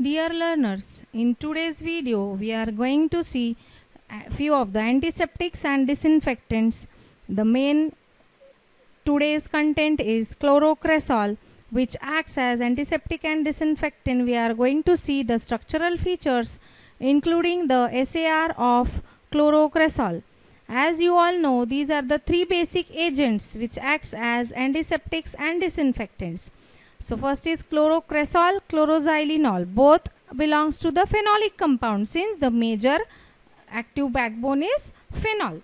Dear learners, in today's video we are going to see a few of the antiseptics and disinfectants. The main today's content is chlorocresol, which acts as antiseptic and disinfectant. We are going to see the structural features including the SAR of chlorocresol. As you all know, these are the three basic agents which acts as antiseptics and disinfectants. So first is chlorocresol, chloroxylenol. Both belongs to the phenolic compound since the major active backbone is phenol.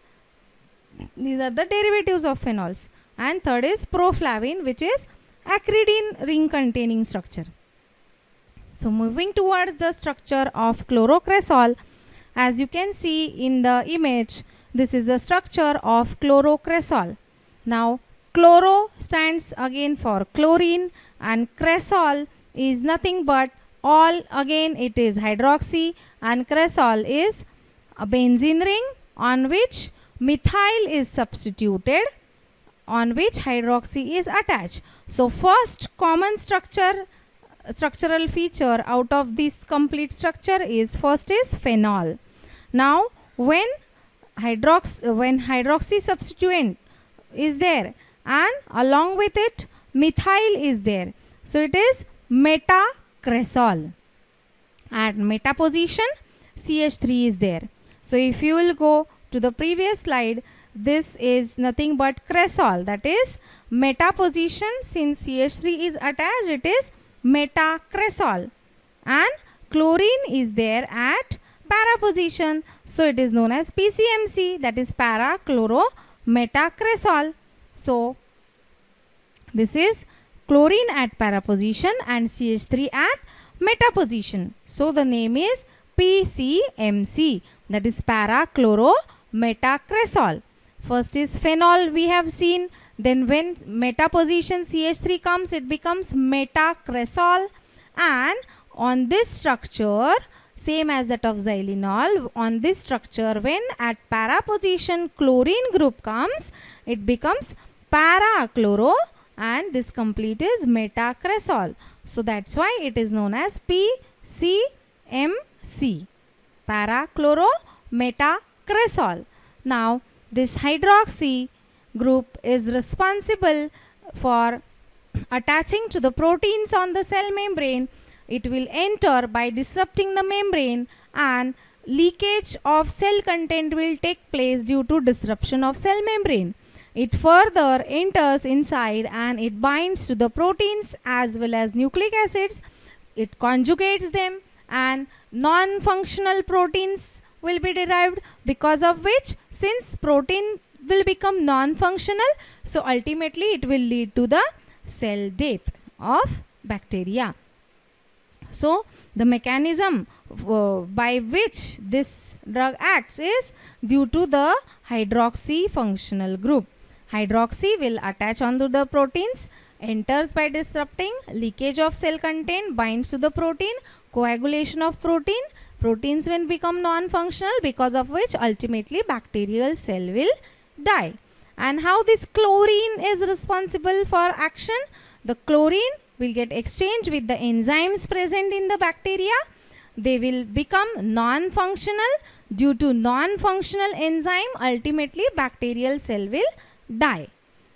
These are the derivatives of phenols. And third is proflavin, which is acridine ring containing structure. So moving towards the structure of chlorocresol, as you can see in the image, this is the structure of chlorocresol. Now chloro stands again for chlorine and cresol is nothing but all, again it is hydroxy, and cresol is a benzene ring on which methyl is substituted, on which hydroxy is attached. So first common structural feature out of this complete structure is first is phenol. Now when hydroxy substituent is there and along with it methyl is there, so it is metacresol. At meta position CH3 is there. So if you will go to the previous slide, this is nothing but cresol, that is meta position. Since CH3 is attached, it is metacresol, and chlorine is there at para position, so it is known as PCMC, that is para chlorometacresol. So this is chlorine at para position and CH3 at meta position, so the name is PCMC, that is para chlorometacresol. First is phenol we have seen, then when meta position CH3 comes, it becomes metacresol, and on this structure, same as that of xylenol, on this structure when at para position chlorine group comes, it becomes para chloro, and this complete is metacresol. So that's why it is known as PCMC, para chlorometacresol. Now this hydroxy group is responsible for attaching to the proteins on the cell membrane. It will enter by disrupting the membrane, and leakage of cell content will take place due to disruption of cell membrane. It further enters inside and it binds to the proteins as well as nucleic acids. It conjugates them and non-functional proteins will be derived, because of which, since protein will become non-functional, so ultimately it will lead to the cell death of bacteria. So the mechanism by which this drug acts is due to the hydroxy functional group. Hydroxy will attach onto the proteins, enters by disrupting, leakage of cell content, binds to the protein, coagulation of protein, proteins will become non-functional, because of which ultimately bacterial cell will die. And how this chlorine is responsible for action? The chlorine will get exchanged with the enzymes present in the bacteria. They will become non-functional. Due to non-functional enzyme, ultimately bacterial cell will die.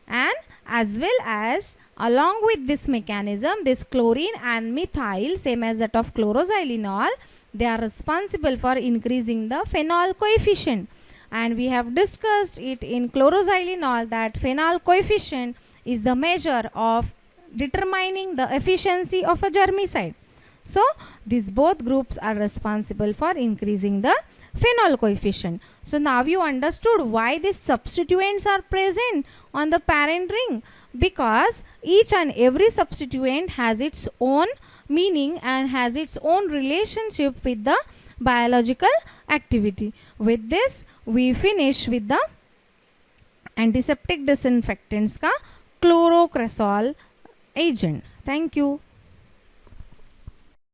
And as well as along with this mechanism, this chlorine and methyl, same as that of chloroxylenol, they are responsible for increasing the phenol coefficient. And we have discussed it in chloroxylenol that phenol coefficient is the measure of determining the efficiency of a germicide. So these both groups are responsible for increasing the phenol coefficient. So now you understood why these substituents are present on the parent ring, because each and every substituent has its own meaning and has its own relationship with the biological activity. With this we finish with the antiseptic disinfectants ka chlorocresol agent. Thank you.